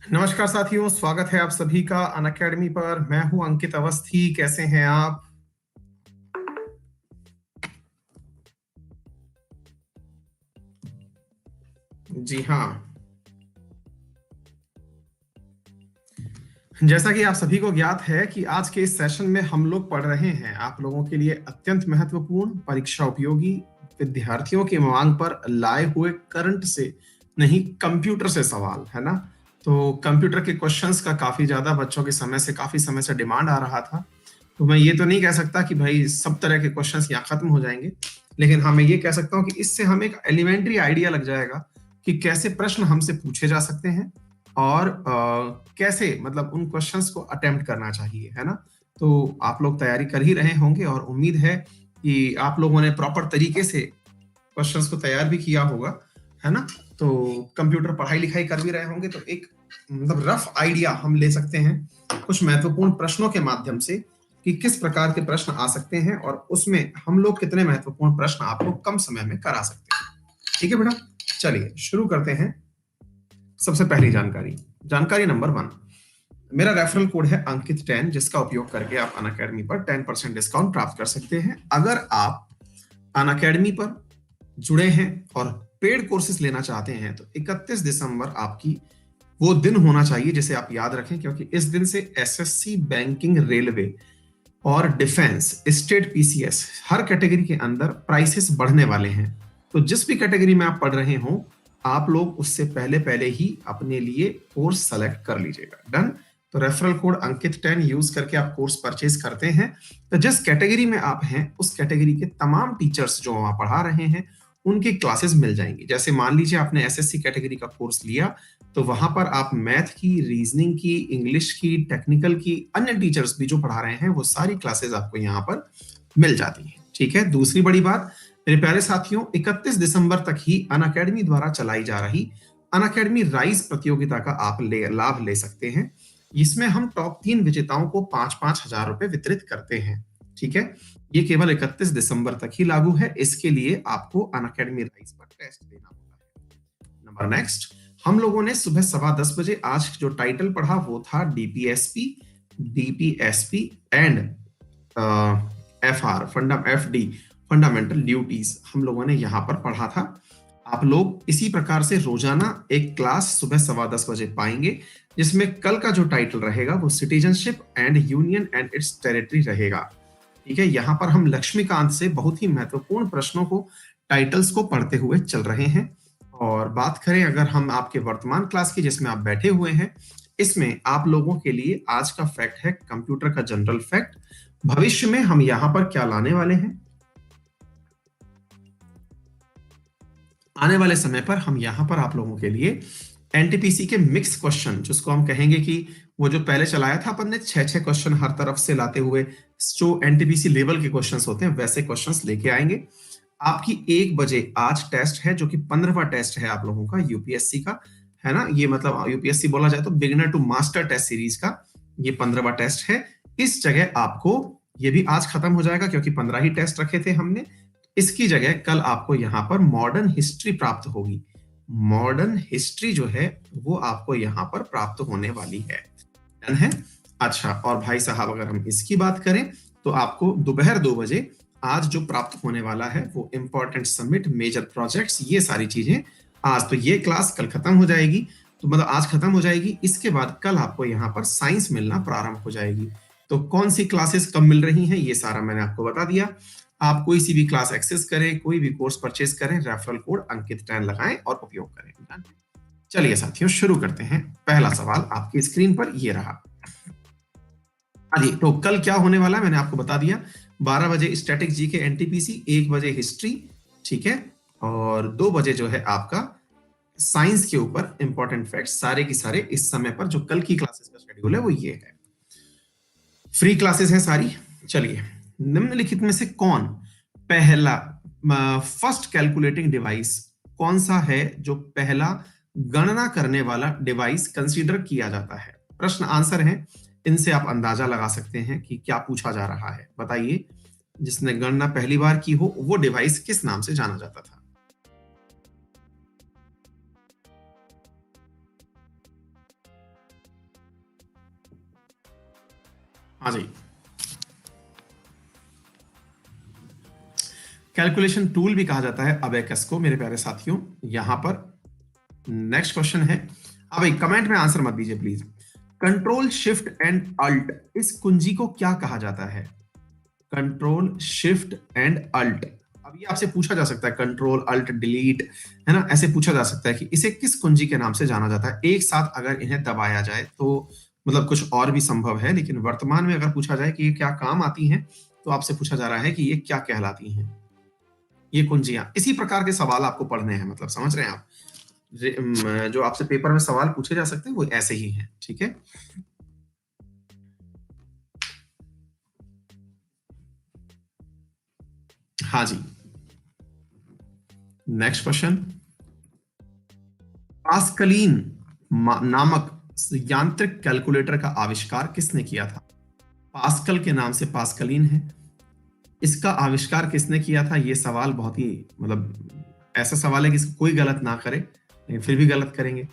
नमस्कार साथियों, स्वागत है आप सभी का अनअकैडमी पर। मैं हूं अंकित अवस्थी। कैसे हैं आप? जी हाँ, जैसा कि आप सभी को ज्ञात है कि आज के इस सेशन में हम लोग पढ़ रहे हैं आप लोगों के लिए अत्यंत महत्वपूर्ण, परीक्षा उपयोगी, विद्यार्थियों की मांग पर लाए हुए करंट से नहीं, कंप्यूटर से सवाल, है ना। तो कंप्यूटर के क्वेश्चंस का काफी ज्यादा बच्चों के काफी समय से डिमांड आ रहा था। तो मैं ये तो नहीं कह सकता कि भाई सब तरह के क्वेश्चंस यहाँ खत्म हो जाएंगे, लेकिन हाँ मैं ये कह सकता हूँ कि इससे हमें एक एलिमेंट्री आइडिया लग जाएगा कि कैसे प्रश्न हमसे पूछे जा सकते हैं और कैसे मतलब उन क्वेश्चंस को अटेम्प्ट करना चाहिए, है ना। तो आप लोग तैयारी कर ही रहे होंगे और उम्मीद है कि आप लोगों ने प्रॉपर तरीके से क्वेश्चंस को तैयार भी किया होगा, है ना। तो कंप्यूटर पढ़ाई लिखाई कर भी रहे होंगे, तो एक मतलब रफ आइडिया हम ले सकते हैं कुछ महत्वपूर्ण प्रश्नों के माध्यम से कि किस प्रकार के प्रश्न आ सकते हैं और उसमें हम लोग कितने महत्वपूर्ण प्रश्न आप लोग कम समय में करा सकते हैं। ठीक है बेटा, चलिए शुरू करते हैं। सबसे पहली जानकारी, जानकारी नंबर 1। मेरा रेफरल कोड है अंकित 10, जिसका उपयोग करके आप अनअकैडमी पर 10% डिस्काउंट प्राप्त कर सकते हैं। अगर आप अनअकैडमी पर जुड़े हैं और पेड कोर्सेज लेना चाहते हैं तो 31 दिसंबर आपकी वो दिन होना चाहिए जिसे आप याद रखें, क्योंकि इस दिन से एसएससी, बैंकिंग, रेलवे और डिफेंस, स्टेट पीसीएस हर कैटेगरी के अंदर प्राइसेस बढ़ने वाले हैं। तो जिस भी कैटेगरी में आप पढ़ रहे हो, आप लोग उससे पहले पहले ही अपने लिए कोर्स सेलेक्ट कर लीजिएगा। डन। तो रेफरल कोड अंकित 10 यूज करके आप कोर्स परचेज करते हैं तो जिस कैटेगरी में आप हैं उस कैटेगरी के तमाम टीचर्स जो वहां पढ़ा रहे हैं उनकी क्लासेस मिल जाएंगी। जैसे मान लीजिए आपने एसएससी कैटेगरी का कोर्स लिया, तो वहां पर आप मैथ की, रीजनिंग की, इंग्लिश की, टेक्निकल की, अन्य टीचर्स भी जो पढ़ा रहे हैं वो सारी क्लासेस आपको यहाँ पर मिल जाती हैं। ठीक है। दूसरी बड़ी बात मेरे प्यारे साथियों, 31 दिसंबर तक ही अनअकैडमी द्वारा चलाई जा रही अनअकैडमी राइज प्रतियोगिता का आप लाभ ले सकते हैं। इसमें हम टॉप 3 विजेताओं को 5-5 हजार रुपए वितरित करते हैं। ठीक है। ये केवल 31 दिसंबर तक ही लागू है। इसके लिए आपको अनअकैडमी राइज पर टेस्ट देना होगा। नंबर नेक्स्ट, हम लोगों ने सुबह 10:15 बजे आज जो टाइटल पढ़ा वो था DPSP, DPSP and FD, fundamental duties, हम लोगों ने यहां पर पढ़ा था। आप लोग इसी प्रकार से रोजाना एक क्लास सुबह 10:15 बजे पाएंगे, जिसमें कल का जो टाइटल रहेगा वो citizenship and union and it's territory रहेगा। ठीक है। यहाँ पर हम लक्ष्मीकांत से बहुत ही महत्वपूर्ण प्रश्नों को, टाइटल्स को पढ़ते हुए चल रहे हैं। और बात करें अगर हम आपके वर्तमान क्लास की जिसमें आप बैठे हुए हैं, इसमें आप लोगों के लिए आज का फैक्ट है कंप्यूटर का जनरल फैक्ट। भविष्य में हम यहाँ पर क्या लाने वाले हैं, आने वाले समय पर हम यहाँ पर आप लोगों के लिए एनटीपीसी के मिक्स क्वेश्चन, जिसको हम कहेंगे कि वो जो पहले चलाया था अपन ने 6-6 क्वेश्चन हर तरफ से लाते हुए, जो एनटीपीसी लेवल के क्वेश्चंस होते हैं वैसे क्वेश्चंस लेके आएंगे। आपकी 1 बजे आज टेस्ट है, जो कि 15वां टेस्ट है आप लोगों का यूपीएससी का, है ना। ये मतलब यूपीएससी बोला जाए तो beginner to master test series का ये 15वां टेस्ट है। इस जगह आपको, ये भी आज खत्म हो जाएगा क्योंकि 15 ही टेस्ट रखे थे हमने। इसकी जगह कल आपको यहाँ पर मॉडर्न हिस्ट्री प्राप्त होगी। मॉडर्न हिस्ट्री जो है वो आपको यहाँ पर प्राप्त होने वाली है। डन है। अच्छा, और भाई साहब अगर हम इसकी बात करें तो आपको दोपहर 2 बजे आज जो प्राप्त होने वाला है वो इंपॉर्टेंट सबमिट, मेजर प्रोजेक्ट्स, ये सारी चीजें आज, तो ये क्लास कल खत्म हो जाएगी। तो मतलब आज खत्म हो जाएगी, इसके बाद कल आपको यहाँ पर साइंस मिलना प्रारंभ हो जाएगी। तो कौन सी क्लासेस कब मिल रही हैं ये सारा मैंने आपको बता दिया। आप कोई सी भी क्लास एक्सेस करें, कोई भी कोर्स परचेज करें, रेफरल कोड अंकित 10 लगाएं और उपयोग करें। चलिए साथियों शुरू करते हैं। पहला सवाल आपकी स्क्रीन पर ये रहा। हाँ जी, तो कल क्या होने वाला है मैंने आपको बता दिया। 12 बजे स्टैटिक जी के एनटीपीसी, 1 बजे हिस्ट्री, ठीक है, और 2 बजे जो है आपका साइंस के ऊपर इंपॉर्टेंट फैक्ट, सारे की सारे इस समय पर जो कल की क्लासेस का शेड्यूल है वो ये है। फ्री क्लासेस हैं सारी। चलिए, निम्नलिखित में से कौन पहला फर्स्ट कैलकुलेटिंग डिवाइस कौन सा है जो पहला गणना करने वाला डिवाइस कंसीडर किया जाता है? प्रश्न आंसर है, इनसे आप अंदाजा लगा सकते हैं कि क्या पूछा जा रहा है। बताइए, जिसने गणना पहली बार की हो वो डिवाइस किस नाम से जाना जाता था? हाँ जी, कैलकुलेशन टूल भी कहा जाता है अबेकस को मेरे प्यारे साथियों। यहां पर नेक्स्ट क्वेश्चन है, अब भाई कमेंट में आंसर मत दीजिए please. Control shift and alt, इस कुंजी को क्या कहा जाता है? कंट्रोल शिफ्ट एंड अल्ट, अब ये आपसे पूछा जा सकता है, कंट्रोल अल्ट डिलीट, है ना, ऐसे पूछा जा सकता है कि इसे किस कुंजी के नाम से जाना जाता है। एक साथ अगर इन्हें दबाया जाए तो मतलब कुछ और भी संभव है, लेकिन वर्तमान में अगर पूछा जाए कि ये क्या काम आती हैं, तो आपसे पूछा जा रहा है कि ये क्या कहलाती हैं ये कुंजियां। इसी प्रकार के सवाल आपको पढ़ने हैं, मतलब समझ रहे हैं आप? जो आपसे पेपर में सवाल पूछे जा सकते हैं वो ऐसे ही हैं, ठीक है। हाँ जी, नेक्स्ट क्वेश्चन, पास्कलीन नामक यांत्रिक कैलकुलेटर का आविष्कार किसने किया था? पास्कल के नाम से पास्कलीन है, इसका आविष्कार किसने किया था? ये सवाल बहुत ही मतलब ऐसा सवाल है कि इसको कोई गलत ना करे, लेकिन फिर भी गलत करेंगे।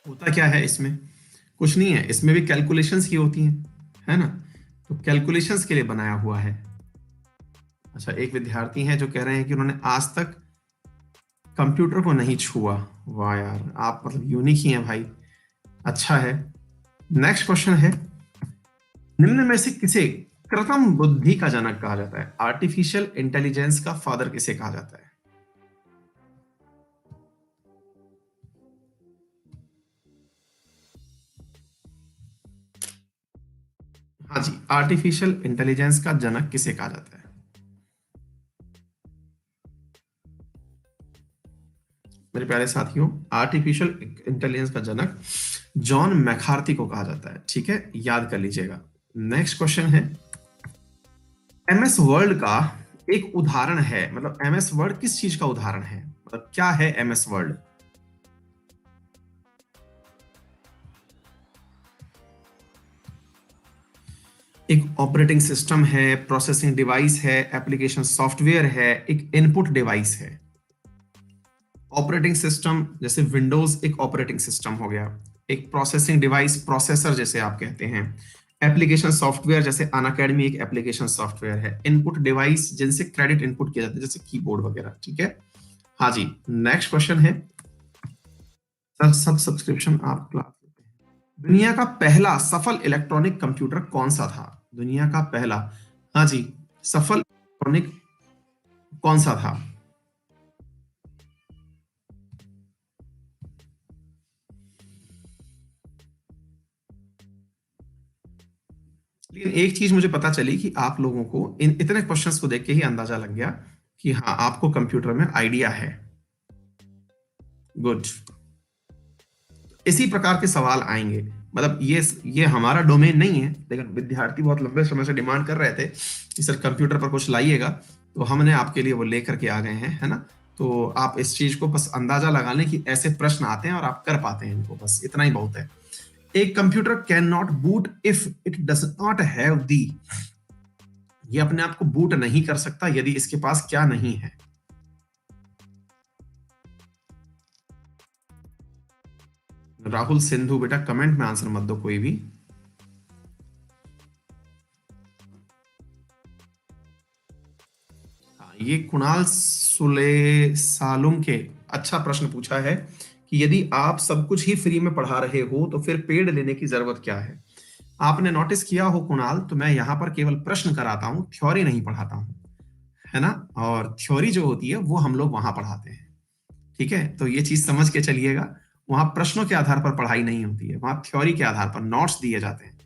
होता क्या है इसमें? कुछ नहीं है, इसमें भी कैलकुलेशंस की होती हैं, है ना, तो कैलकुलेशंस के लिए बनाया हुआ है। अच्छा, एक विद्यार्थी हैं जो कह रहे हैं कि उन्होंने आज तक कंप्यूटर को नहीं छुआ। वाह यार, आप मतलब यूनिक ही हैं भाई, अच्छा है। नेक्स्ट क्वेश्चन है, निम्न में से किसे कृत्रिम बुद्धि का जनक कहा जाता है? आर्टिफिशियल इंटेलिजेंस का फादर किसे कहा जाता है? हाँ जी, आर्टिफिशियल इंटेलिजेंस का जनक किसे कहा जाता है? मेरे प्यारे साथियों, आर्टिफिशियल इंटेलिजेंस का जनक जॉन मैकार्थी को कहा जाता है, ठीक है, याद कर लीजिएगा। नेक्स्ट क्वेश्चन है, एमएस वर्ल्ड का एक उदाहरण है, मतलब एमएस वर्ड किस चीज का उदाहरण है, मतलब क्या है एमएस वर्ड? एक ऑपरेटिंग सिस्टम है, प्रोसेसिंग डिवाइस है, एप्लीकेशन सॉफ्टवेयर है, एक इनपुट डिवाइस है। ऑपरेटिंग सिस्टम जैसे विंडोज एक ऑपरेटिंग सिस्टम हो गया, एक प्रोसेसिंग डिवाइस प्रोसेसर जैसे आप कहते हैं, एप्लीकेशन सॉफ्टवेयर जैसे अनअकैडमी एक एप्लीकेशन सॉफ्टवेयर है, इनपुट डिवाइस जिनसे क्रेडिट इनपुट किया जाता है जैसे कीबोर्ड वगैरह, ठीक है। हाँ जी, नेक्स्ट क्वेश्चन है, सर सब सब्सक्रिप्शन आप क्लास लेते हैं, दुनिया का पहला सफल इलेक्ट्रॉनिक कंप्यूटर कौन सा था? दुनिया का पहला, हाँ जी, सफल इलेक्ट्रॉनिक कौन सा था? लेकिन एक चीज मुझे पता चली कि आप लोगों को इन इतने क्वेश्चंस को देख के ही अंदाजा लग गया कि हाँ आपको कंप्यूटर में आइडिया है। गुड, इसी प्रकार के सवाल आएंगे, मतलब ये हमारा डोमेन नहीं है, लेकिन विद्यार्थी बहुत लंबे समय से डिमांड कर रहे थे कि सर कंप्यूटर पर कुछ लाइएगा, तो हमने आपके लिए वो लेकर के आ गए हैं, है ना। तो आप इस चीज को बस अंदाजा लगा लें कि ऐसे प्रश्न आते हैं और आप कर पाते हैं इनको, बस इतना ही बहुत है। एक computer can not boot if it does not have the, ये अपने आप को बूट नहीं कर सकता यदि इसके पास क्या नहीं है? राहुल सिंधु, बेटा कमेंट में आंसर मत दो कोई भी। हाँ, ये कुणाल सुले सालुम के अच्छा प्रश्न पूछा है कि यदि आप सब कुछ ही फ्री में पढ़ा रहे हो तो फिर पेड लेने की जरूरत क्या है? आपने नोटिस किया हो कुणाल, तो मैं यहाँ पर केवल प्रश्न कराता हूँ, थ्योरी नहीं पढ़ाता हूँ, है ना। और थ्योरी जो होती है वो हम लोग वहां पढ़ाते हैं, ठीक है, तो ये चीज समझ के चलिएगा। वहां प्रश्नों के आधार पर पढ़ाई नहीं होती है, वहां थ्योरी के आधार पर नोट्स दिए जाते हैं,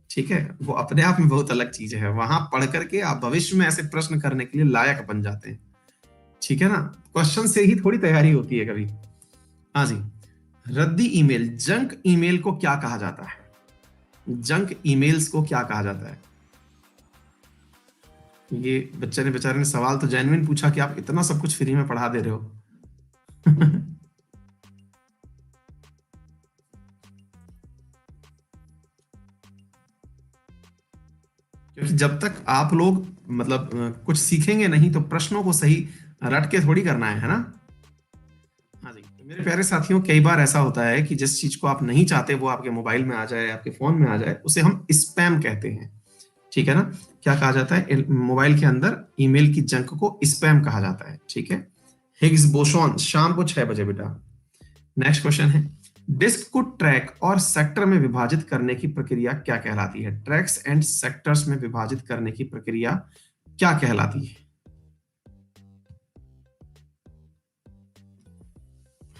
ठीक है। वो अपने आप में बहुत अलग चीज है, वहां पढ़ करके आप भविष्य में ऐसे प्रश्न करने के लिए लायक बन जाते हैं, ठीक है ना। क्वेश्चन से ही थोड़ी तैयारी होती है कभी। हाँ जी, रद्दी ईमेल, जंक ईमेल को क्या कहा जाता है? जंक ईमेल्स को क्या कहा जाता है? ये बच्चे ने बेचारे ने सवाल तो जेन्युइन पूछा कि आप इतना सब कुछ फ्री में पढ़ा दे रहे हो। क्योंकि जब तक आप लोग मतलब कुछ सीखेंगे नहीं तो प्रश्नों को सही रट के थोड़ी करना है ना। हाँ जी, मेरे प्यारे साथियों, कई बार ऐसा होता है कि जिस चीज को आप नहीं चाहते वो आपके मोबाइल में आ जाए, आपके फोन में आ जाए, उसे हम स्पैम कहते हैं। ठीक है ना? क्या कहा जाता है? मोबाइल के अंदर ईमेल की जंक को स्पैम कहा जाता है। ठीक है? हिग्स बोसॉन, शाम को 6 बजे बेटा। नेक्स्ट क्वेश्चन है, डिस्क को ट्रैक और सेक्टर में विभाजित करने की प्रक्रिया क्या कहलाती है? ट्रैक्स एंड सेक्टर्स में विभाजित करने की प्रक्रिया क्या कहलाती है?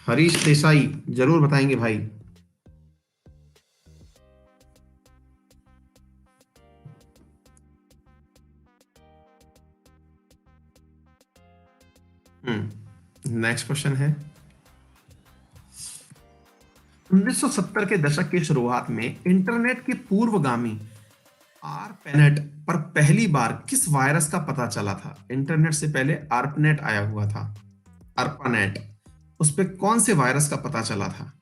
हरीश देसाई जरूर बताएंगे भाई। नेक्स्ट क्वेश्चन है, 1970 के दशक की शुरुआत में इंटरनेट के पूर्वगामी आरपनेट पर पहली बार किस वायरस का पता चला था? इंटरनेट से पहले आरपनेट आया हुआ था, आरपानेट। उस पे कौन से वायरस का पता चला था?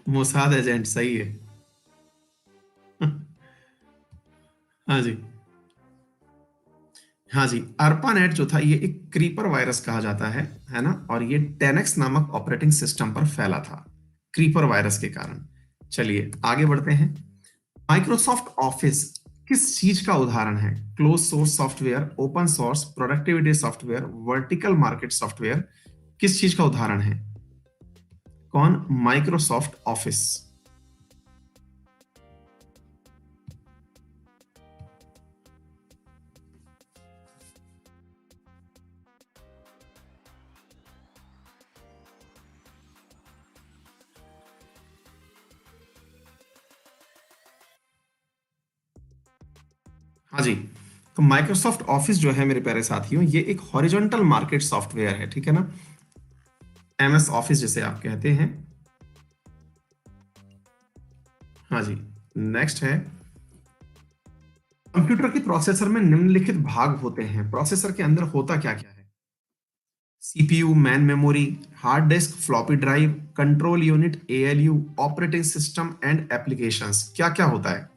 मोसाद एजेंट, सही है। हाँ जी, हाँ जी। अर्पानेट जो था ये एक क्रीपर वायरस कहा जाता है ना? और ये टेनेक्स नामक ऑपरेटिंग सिस्टम पर फैला था, क्रीपर वायरस के कारण। चलिए आगे बढ़ते हैं। माइक्रोसॉफ्ट ऑफिस किस चीज का उदाहरण है? Close source software, open source, productivity software, vertical market software, किस चीज का उदाहरण है? कौन? Microsoft office. हाँ जी, तो माइक्रोसॉफ्ट ऑफिस जो है मेरे प्यारे साथियों, ये एक हॉरिजॉन्टल मार्केट सॉफ्टवेयर है। ठीक है ना? एमएस ऑफिस जिसे आप कहते हैं। हाँ जी। नेक्स्ट है, कंप्यूटर की प्रोसेसर में निम्नलिखित भाग होते हैं, प्रोसेसर के अंदर होता क्या क्या है? CPU, man memory, hard disk, floppy drive, control unit, ALU, operating system and applications, क्या क्या होता है?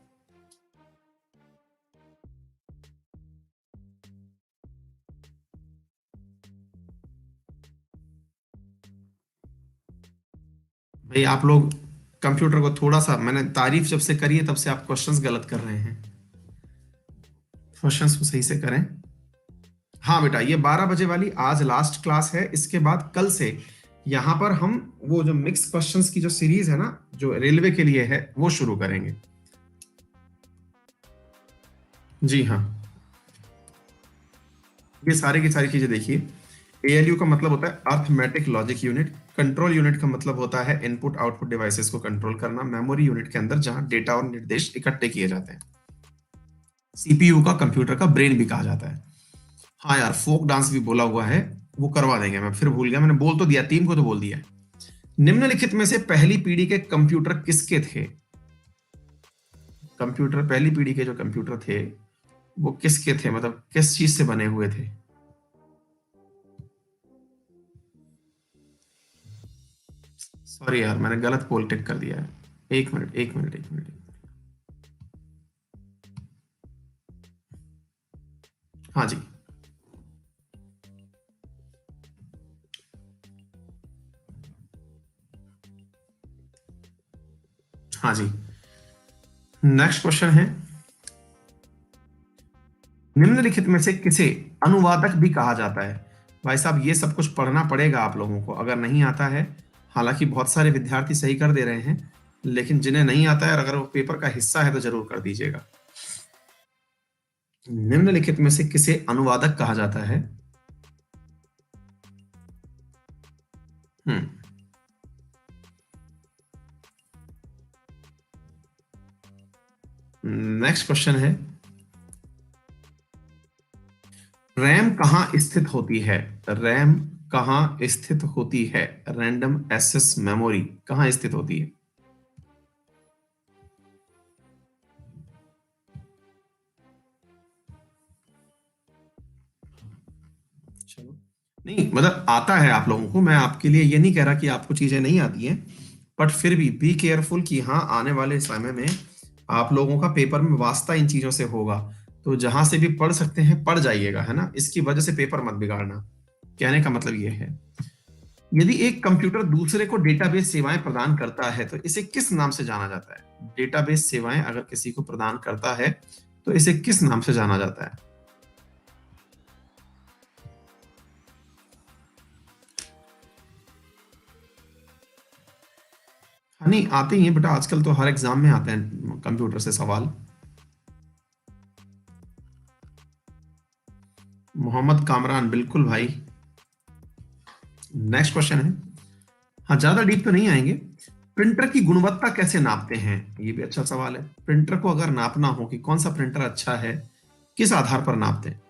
भाई आप लोग कंप्यूटर को थोड़ा सा, मैंने तारीफ जब से करी है तब से आप क्वेश्चंस गलत कर रहे हैं। क्वेश्चंस को सही से करें। हाँ बेटा, ये 12 बजे वाली आज लास्ट क्लास है। इसके बाद कल से यहाँ पर हम वो जो मिक्स क्वेश्चंस की जो सीरीज है ना, जो रेलवे के लिए है, वो शुरू करेंगे। जी हाँ, ये सारी की सारी चीजें देखिए। एएलयू का मतलब होता है arithmetic logic unit. Control unit का मतलब होता है इनपुट आउटपुट डिवाइसेस को कंट्रोल करना। मेमोरी यूनिट के अंदर जहां डेटा और निर्देश इकट्ठे किए जाते हैं। सीपीयू का कंप्यूटर का ब्रेन भी कहा जाता है। हाँ यार, फोक डांस भी बोला हुआ है, वो करवा देंगे। मैं फिर भूल गया, मैंने बोल तो दिया, टीम को तो बोल दिया। निम्नलिखित में से पहली पीढ़ी के कंप्यूटर किसके थे? कंप्यूटर, पहली पीढ़ी के जो कंप्यूटर थे वो किसके थे, मतलब किस चीज से बने हुए थे? सॉरी यार, मैंने गलत पोल टिक कर दिया है। एक मिनट, एक मिनट, एक मिनट। हाँ जी, हाँ जी। नेक्स्ट क्वेश्चन है, निम्नलिखित में से किसे अनुवादक भी कहा जाता है? भाई साहब, ये सब कुछ पढ़ना पड़ेगा आप लोगों को, अगर नहीं आता है। हालांकि बहुत सारे विद्यार्थी सही कर दे रहे हैं, लेकिन जिन्हें नहीं आता है और अगर वो पेपर का हिस्सा है तो जरूर कर दीजिएगा। निम्नलिखित में से किसे अनुवादक कहा जाता है? हम्म नेक्स्ट क्वेश्चन है, रैम कहाँ स्थित होती है? रैम कहाँ स्थित होती है? रैंडम एक्सेस मेमोरी कहाँ स्थित होती है? चलो, नहीं मतलब आता है आप लोगों को, मैं आपके लिए ये नहीं कह रहा कि आपको चीजें नहीं आती हैं, बट फिर भी बी केयरफुल कि हाँ, आने वाले समय में आप लोगों का पेपर में वास्ता इन चीजों से होगा, तो जहां से भी पढ़ सकते हैं पढ़ जाइएगा, है ना। इसकी वजह से पेपर मत बिगाड़ना। कहने का मतलब ये है, यदि एक कंप्यूटर दूसरे को डेटाबेस सेवाएं प्रदान करता है तो इसे किस नाम से जाना जाता है? डेटाबेस सेवाएं अगर किसी को प्रदान करता है तो इसे किस नाम से जाना जाता है? हाँ, नहीं आते ही हैं बेटा, आजकल तो हर एग्जाम में आते हैं कंप्यूटर से सवाल। मोहम्मद कामरान, बिल्कुल भाई। नेक्स्ट क्वेश्चन है, हाँ ज्यादा डीप तो नहीं आएंगे। प्रिंटर की गुणवत्ता कैसे नापते हैं? ये भी अच्छा सवाल है। प्रिंटर को अगर नापना हो कि कौन सा प्रिंटर अच्छा है, किस आधार पर नापते हैं?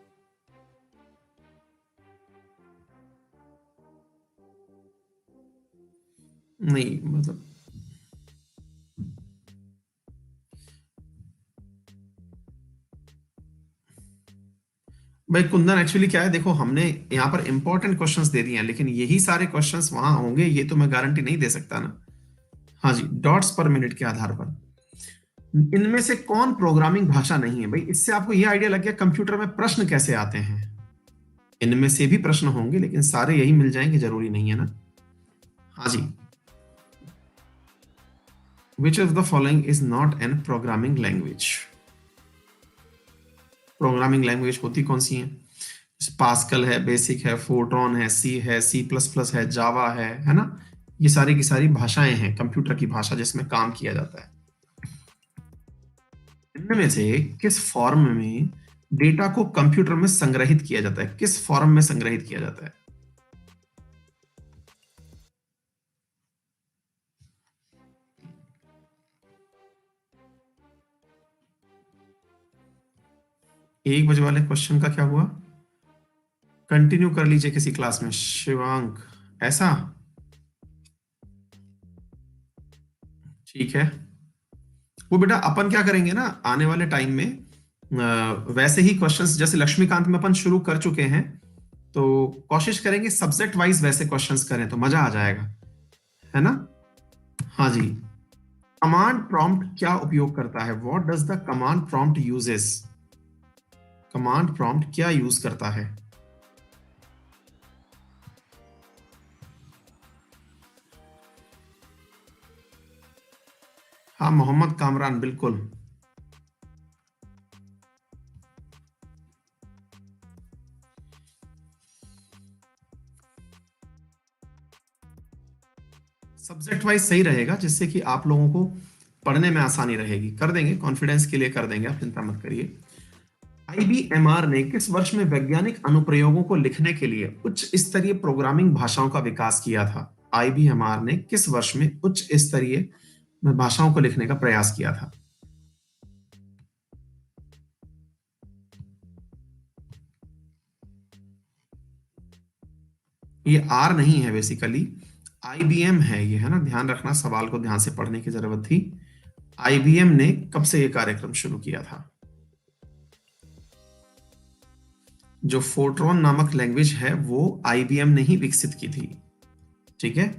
नहीं मतलब, भाई कुंदन एक्चुअली क्या है, देखो हमने यहाँ पर इंपॉर्टेंट क्वेश्चंस दे दिए हैं, लेकिन यही सारे क्वेश्चंस वहां होंगे ये तो मैं गारंटी नहीं दे सकता ना। हाँ जी, डॉट्स पर मिनट के आधार पर। इनमें से कौन प्रोग्रामिंग भाषा नहीं है? भाई इससे आपको ये आइडिया लग गया कंप्यूटर में प्रश्न कैसे आते हैं। इनमें से भी प्रश्न होंगे लेकिन सारे यही मिल जाएंगे जरूरी नहीं है ना। हाँ जी, which of the following is not an programming language? Programming language होती कौन सी है? पास्कल है, बेसिक है, फोर्ट्रॉन है, सी है, सी प्लस प्लस है, जावा है ना। ये सारी की सारी भाषाएं हैं कंप्यूटर की भाषा जिसमें काम किया जाता है। इनमें से किस फॉर्म में डेटा को कंप्यूटर में संग्रहित किया जाता है? किस फॉर्म में संग्रहित किया जाता है? एक बजे वाले क्वेश्चन का क्या हुआ? कंटिन्यू कर लीजिए किसी क्लास में शिवांक। ऐसा, ठीक है। वो बेटा अपन क्या करेंगे ना आने वाले टाइम में, वैसे ही क्वेश्चंस जैसे लक्ष्मीकांत में अपन शुरू कर चुके हैं, तो कोशिश करेंगे सब्जेक्ट वाइज वैसे क्वेश्चंस करें तो मजा आ जाएगा, है ना। हाँ जी, कमांड प्रॉम्प्ट क्या उपयोग करता है? What does the command prompt uses? Command prompt क्या यूज करता है? हाँ मोहम्मद कामरान, बिल्कुल। सब्जेक्ट वाइज सही रहेगा जिससे कि आप लोगों को पढ़ने में आसानी रहेगी। कर देंगे, कॉन्फिडेंस के लिए कर देंगे, आप चिंता मत करिए। आईबीएमआर ने किस वर्ष में वैज्ञानिक अनुप्रयोगों को लिखने के लिए उच्च स्तरीय प्रोग्रामिंग भाषाओं का विकास किया था? आईबीएमआर ने किस वर्ष में उच्च स्तरीय भाषाओं को लिखने का प्रयास किया था? ये आर नहीं है बेसिकली, आईबीएम है ये, है ना। ध्यान रखना, सवाल को ध्यान से पढ़ने की जरूरत थी। आईबीएम ने कब से ये कार्यक्रम शुरू किया था? जो फोर्ट्रॉन नामक लैंग्वेज है वो आईबीएम ने ही विकसित की थी। ठीक है।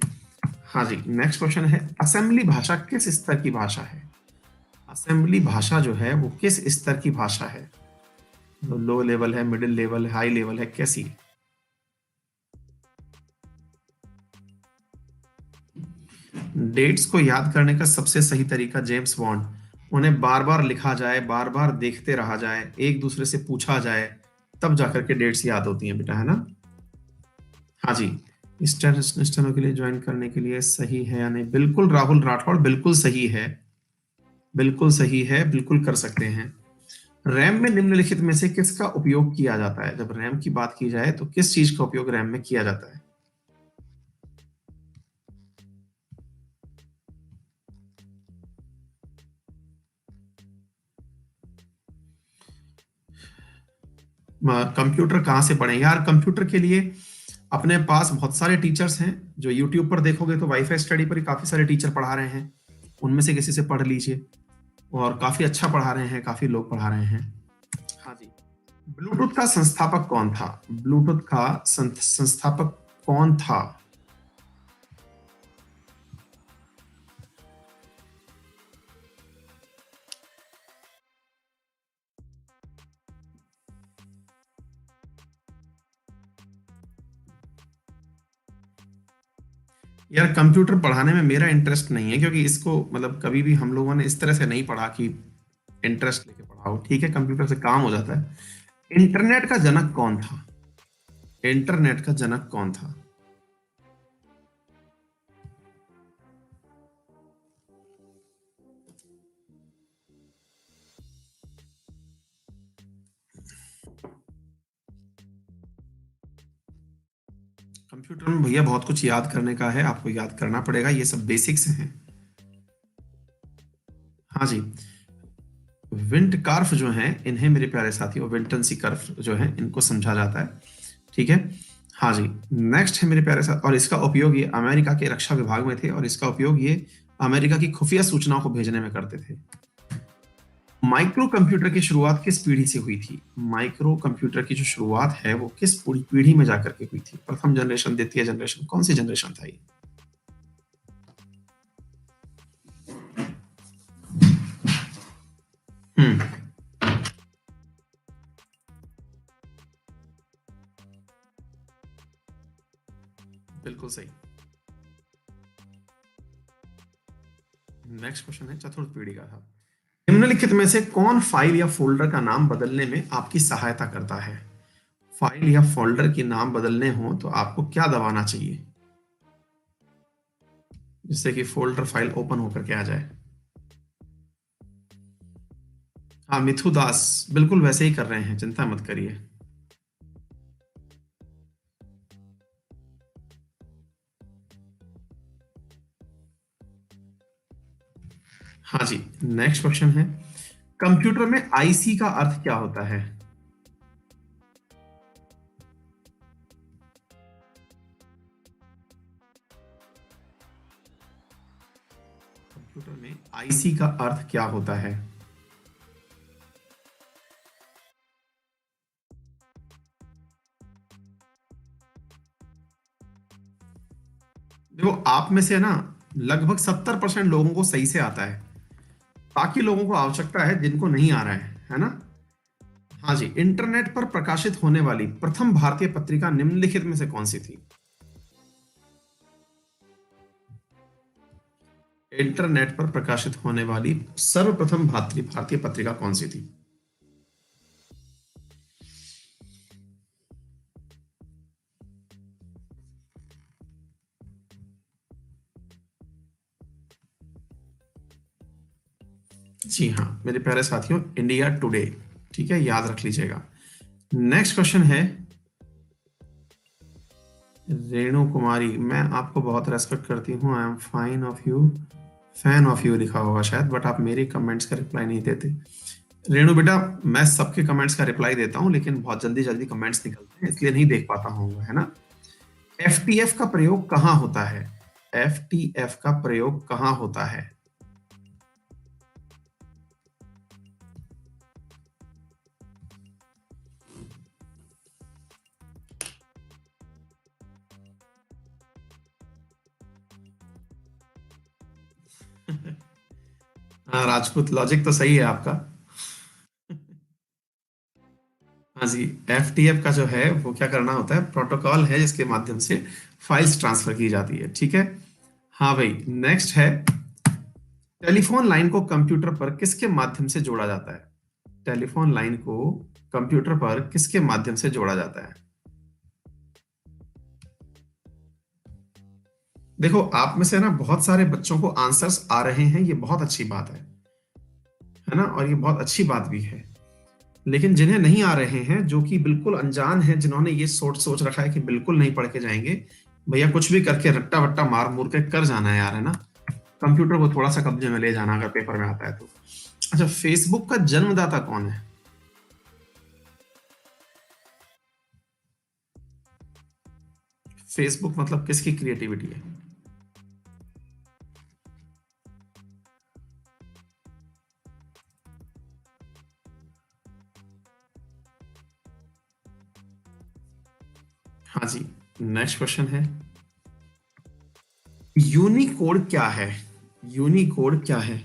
हाँ जी, नेक्स्ट क्वेश्चन है, असेंबली भाषा किस स्तर की भाषा है? असेंबली भाषा जो है वो किस स्तर की भाषा है? लो लेवल है, मिडिल लेवल है, हाई लेवल है, कैसी? डेट्स को याद करने का सबसे सही तरीका जेम्स बॉन्ड, उन्हें बार बार लिखा जाए, बार बार देखते रहा जाए, एक दूसरे से पूछा जाए, तब जाकर के डेट्स याद होती हैं बेटा, है ना। हाँ जी, स्टेनो के लिए ज्वाइन करने के लिए सही है या नहीं? बिल्कुल राहुल राठौड़, बिल्कुल सही है, बिल्कुल सही है, बिल्कुल कर सकते हैं। रैम में निम्नलिखित में से किसका उपयोग किया जाता है? जब रैम की बात की जाए तो किस चीज का उपयोग रैम में किया जाता है? कंप्यूटर कहाँ से पढ़ें यार? कंप्यूटर के लिए अपने पास बहुत सारे टीचर्स हैं, जो यूट्यूब पर देखोगे तो वाईफाई स्टडी पर ही काफी सारे टीचर पढ़ा रहे हैं, उनमें से किसी से पढ़ लीजिए। और काफी अच्छा पढ़ा रहे हैं, काफी लोग पढ़ा रहे हैं। हाँ जी, ब्लूटूथ का संस्थापक कौन था? ब्लूटूथ का संस्थापक कौन था? यार कंप्यूटर पढ़ाने में मेरा इंटरेस्ट नहीं है, क्योंकि इसको मतलब कभी भी हम लोगों ने इस तरह से नहीं पढ़ा कि इंटरेस्ट लेके पढ़ाओ। ठीक है, कंप्यूटर से काम हो जाता है। इंटरनेट का जनक कौन था? इंटरनेट का जनक कौन था? कंप्यूटर में भैया बहुत कुछ याद करने का है, आपको याद करना पड़ेगा, ये सब बेसिक्स हैं। हाँ जी। विंट कार्फ जो हैं, इन्हें मेरे प्यारे साथियों विंटन सी कर्फ जो है इनको समझा जाता है। ठीक है। हाँ जी। नेक्स्ट है मेरे प्यारे साथ, और इसका उपयोग ये अमेरिका के रक्षा विभाग में थे, और इसका उपयोग ये अमेरिका की खुफिया सूचनाओं को भेजने में करते थे। माइक्रो कंप्यूटर की शुरुआत किस पीढ़ी से हुई थी? माइक्रो कंप्यूटर की जो शुरुआत है वो किस पूरी पीढ़ी में जाकर के हुई थी? प्रथम जनरेशन, द्वितीय जनरेशन, कौन सी जनरेशन था ये? हम्म। बिल्कुल सही। नेक्स्ट क्वेश्चन है चतुर्थ पीढ़ी का था। निम्नलिखित में से कौन फाइल या फोल्डर का नाम बदलने में आपकी सहायता करता है? फाइल या फोल्डर के नाम बदलने हो तो आपको क्या दबाना चाहिए जिससे कि फोल्डर फाइल ओपन होकर के आ जाए? हाँ, मिथु दास बिल्कुल वैसे ही कर रहे हैं, चिंता मत करिए। हाँ जी। नेक्स्ट क्वेश्चन है, कंप्यूटर में आईसी का अर्थ क्या होता है? कंप्यूटर में आईसी का अर्थ क्या होता है? देखो, आप में से ना लगभग 70% लोगों को सही से आता है, बाकी लोगों को आवश्यकता है जिनको नहीं आ रहा है ना? हाँ जी। इंटरनेट पर प्रकाशित होने वाली प्रथम भारतीय पत्रिका निम्नलिखित में से कौन सी थी? इंटरनेट पर प्रकाशित होने वाली सर्वप्रथम भारतीय भारतीय पत्रिका कौन सी थी? जी हाँ मेरे प्यारे साथियों, इंडिया टुडे। ठीक है, याद रख लीजिएगा। नेक्स्ट क्वेश्चन है, रेणु कुमारी, मैं आपको बहुत रेस्पेक्ट करती हूँ, I am fine of you, fan of you लिखा होगा शायद, बट आप मेरे कमेंट्स का रिप्लाई नहीं देते। रेणु बेटा, मैं सबके कमेंट्स का रिप्लाई देता हूँ, लेकिन बहुत जल्दी जल्दी कमेंट्स निकलते हैं, इसलिए नहीं देख पाता हूँ, है ना? एफटीएफ का प्रयोग कहाँ होता है? एफटीएफ का प्रयोग कहाँ होता है? हाँ राजपूत, लॉजिक तो सही है आपका। हाँ जी। एफटीएफ का जो है वो क्या करना होता है, प्रोटोकॉल है जिसके माध्यम से फाइल्स ट्रांसफर की जाती है। ठीक है। हाँ भाई, नेक्स्ट है, टेलीफोन लाइन को कंप्यूटर पर किसके माध्यम से जोड़ा जाता है? टेलीफोन लाइन को कंप्यूटर पर किसके माध्यम से जोड़ा जाता है? देखो, आप में से ना बहुत सारे बच्चों को आंसर्स आ रहे हैं, ये बहुत अच्छी बात है ना, और ये बहुत अच्छी बात भी है। लेकिन जिन्हें नहीं आ रहे हैं, जो कि बिल्कुल अनजान हैं, जिन्होंने ये सोच सोच रखा है कि बिल्कुल नहीं पढ़ के जाएंगे, भैया कुछ भी करके रट्टा वट्टा मार मूर के कर जाना है यार, है ना? कंप्यूटर को थोड़ा सा कब्जे में ले जाना अगर पेपर में आता है तो। अच्छा, फेसबुक का जन्मदाता कौन है? फेसबुक मतलब किसकी क्रिएटिविटी है? हाँ जी। नेक्स्ट क्वेश्चन है, यूनिकोड क्या है? यूनिकोड क्या है?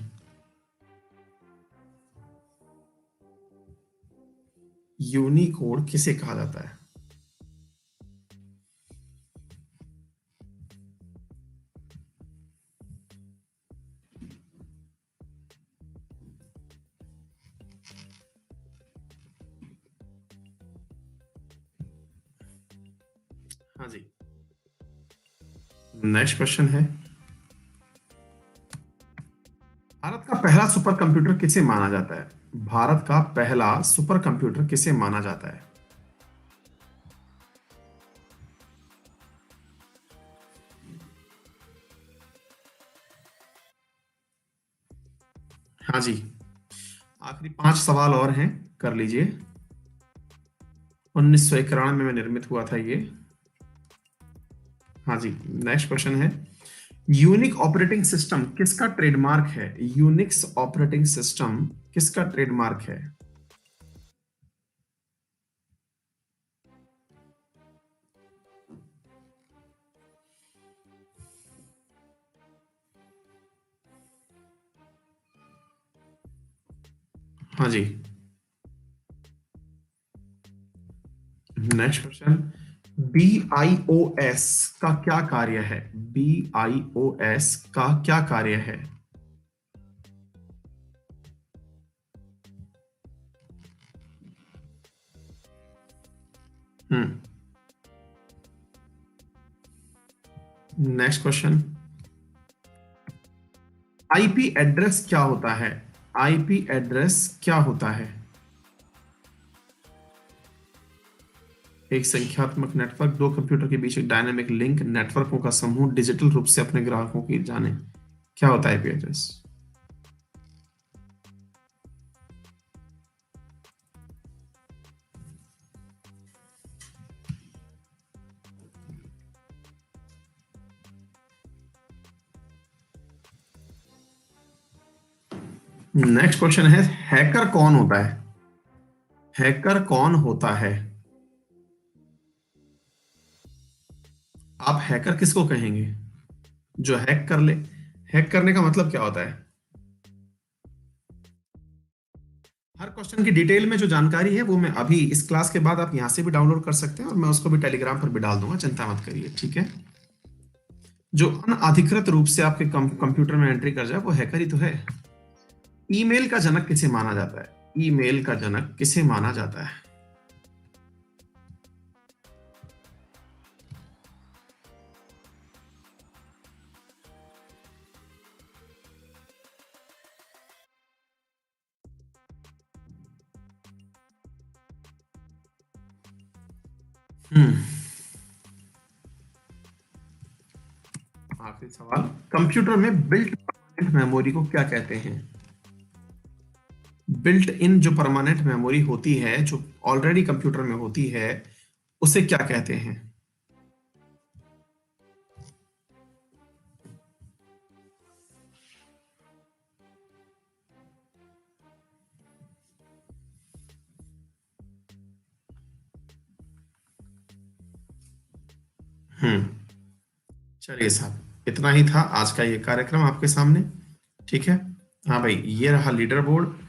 यूनिकोड किसे कहा जाता है? हाँ जी। नेक्स्ट क्वेश्चन है, भारत का पहला सुपर कंप्यूटर किसे माना जाता है? भारत का पहला सुपर कंप्यूटर किसे माना जाता है? हाँ जी। आखिरी 5 सवाल और हैं, कर लीजिए। 1991 में निर्मित हुआ था ये। हाँ जी। नेक्स्ट क्वेश्चन है, यूनिक ऑपरेटिंग सिस्टम किसका ट्रेडमार्क है? यूनिक्स ऑपरेटिंग सिस्टम किसका ट्रेडमार्क है? हाँ जी। नेक्स्ट क्वेश्चन, BIOS का क्या कार्य है? BIOS का क्या कार्य है? हम्म। नेक्स्ट क्वेश्चन, आईपी एड्रेस क्या होता है? आईपी एड्रेस क्या होता है? एक संख्यात्मक नेटवर्क, दो कंप्यूटर के बीच एक डायनामिक लिंक, नेटवर्कों का समूह डिजिटल रूप से अपने ग्राहकों की जाने। क्या होता है आईपी एड्रेस? नेक्स्ट क्वेश्चन है, हैकर कौन होता है? हैकर कौन होता है? आप हैकर किसको कहेंगे? जो हैक कर ले। हैक करने का मतलब क्या होता है? हर क्वेश्चन की डिटेल में जो जानकारी है वो मैं अभी इस क्लास के बाद आप यहां से भी डाउनलोड कर सकते हैं, और मैं उसको भी टेलीग्राम पर भी डाल दूंगा, चिंता मत करिए, ठीक है। जो अनअधिकृत रूप से आपके कंप्यूटर में एंट्री कर जाए वो हैकर ही तो है। ईमेल का जनक किसे माना जाता है? ईमेल का जनक किसे माना जाता है? हम्म। आखिरी सवाल, कंप्यूटर में बिल्ट मेमोरी को क्या कहते हैं? बिल्ट इन जो परमानेंट मेमोरी होती है, जो ऑलरेडी कंप्यूटर में होती है, उसे क्या कहते हैं? हम्म। चलिए साहब, इतना ही था आज का ये कार्यक्रम आपके सामने, ठीक है। हाँ भाई, ये रहा लीडर बोर्ड।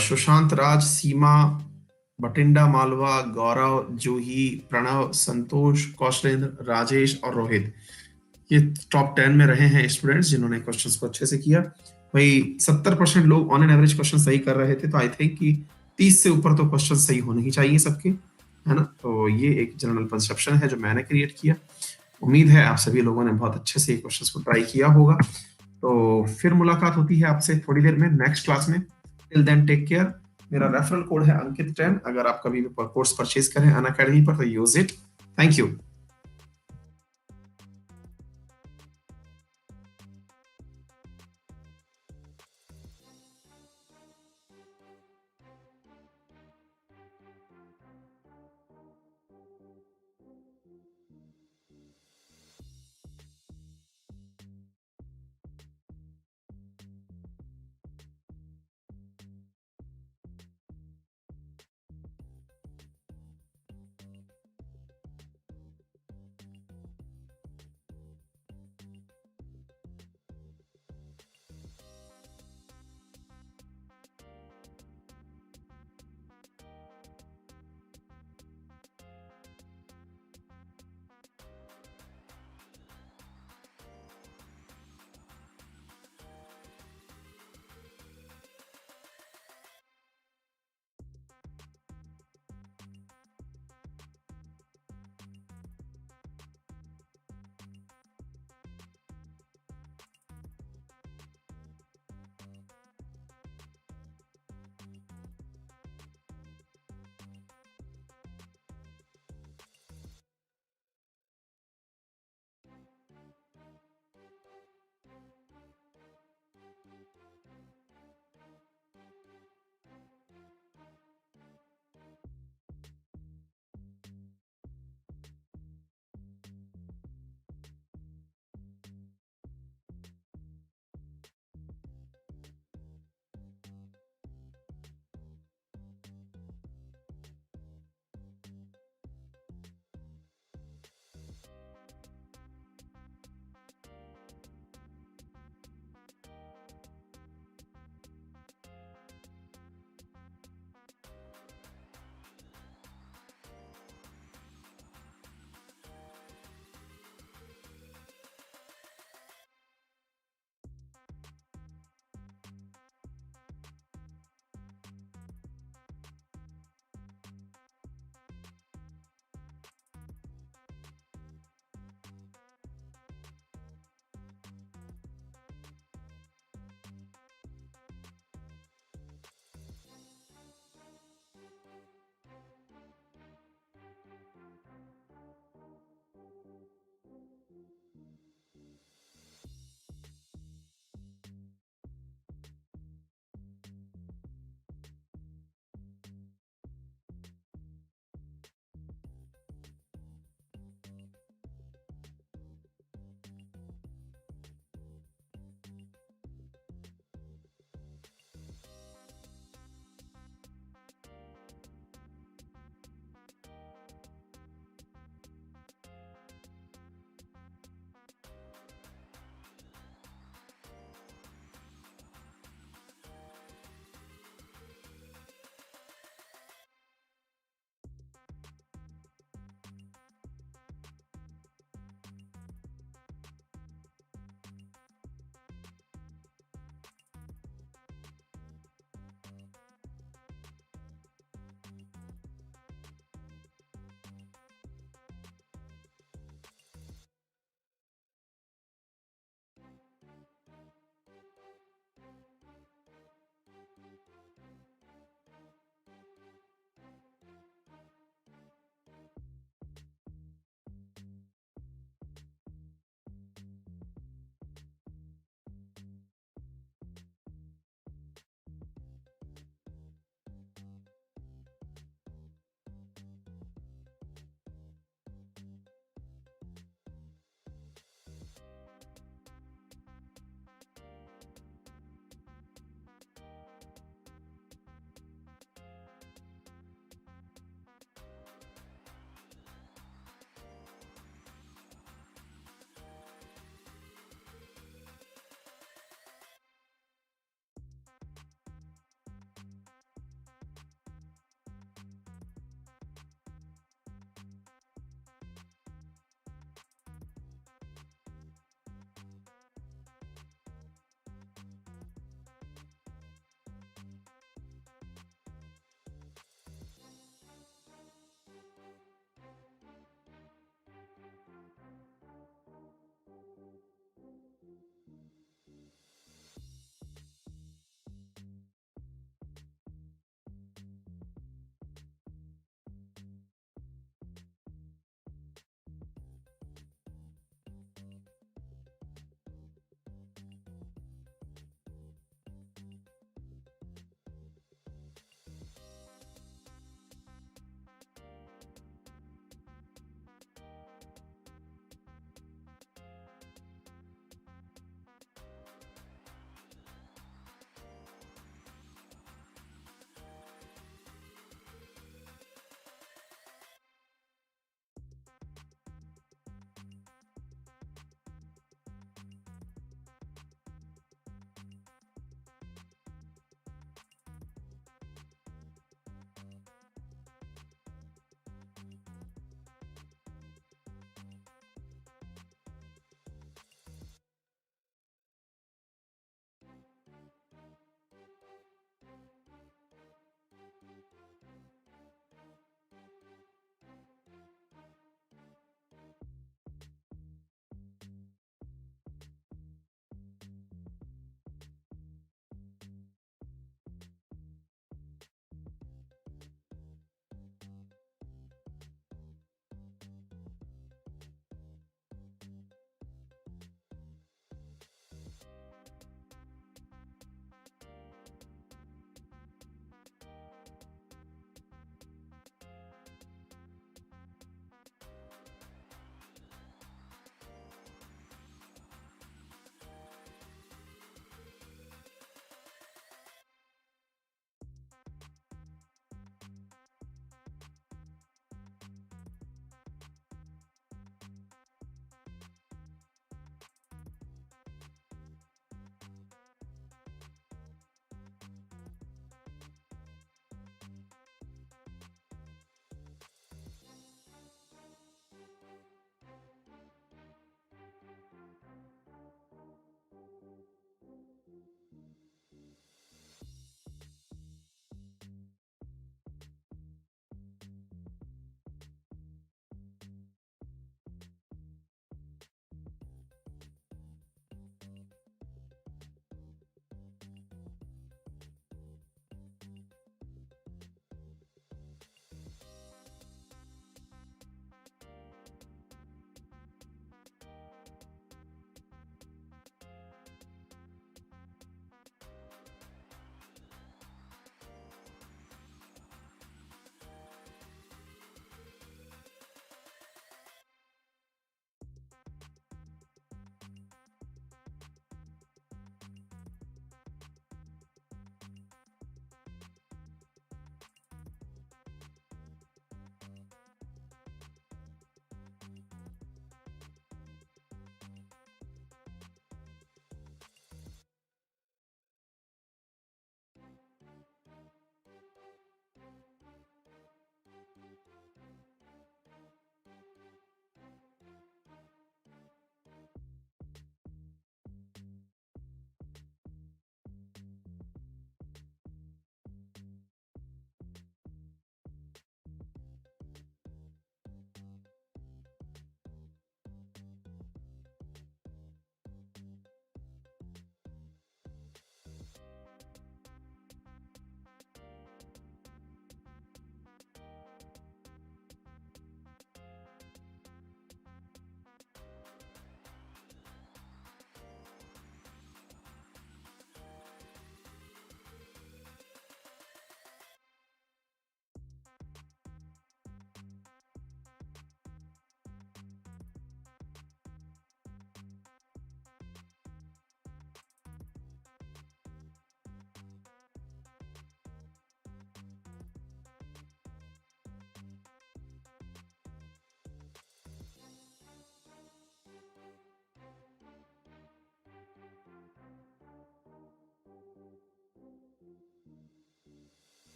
सुशांत राज, सीमा, बटिंडा मालवा, गौरव, जूही, प्रणव, संतोष, कौशलेंद्र, राजेश और रोहित, ये टॉप 10 में रहे हैं स्टूडेंट्स जिन्होंने क्वेश्चंस को अच्छे से किया। भाई 70% लोग ऑन एन एवरेज क्वेश्चन सही कर रहे थे, तो आई थिंक कि 30 से ऊपर तो क्वेश्चन सही होने ही चाहिए सबके, है ना। तो ये एक जनरल परसेप्शन है जो मैंने क्रिएट किया। उम्मीद है आप सभी लोगों ने बहुत अच्छे से क्वेश्चंस को ट्राई किया होगा। तो फिर मुलाकात होती है आपसे थोड़ी देर में नेक्स्ट क्लास में। Till then take care. मेरा रेफरल कोड है अंकित 10, अगर आप कभी भी कोर्स परचेज करें अनअकैडमी पर तो यूज इट। Thank you.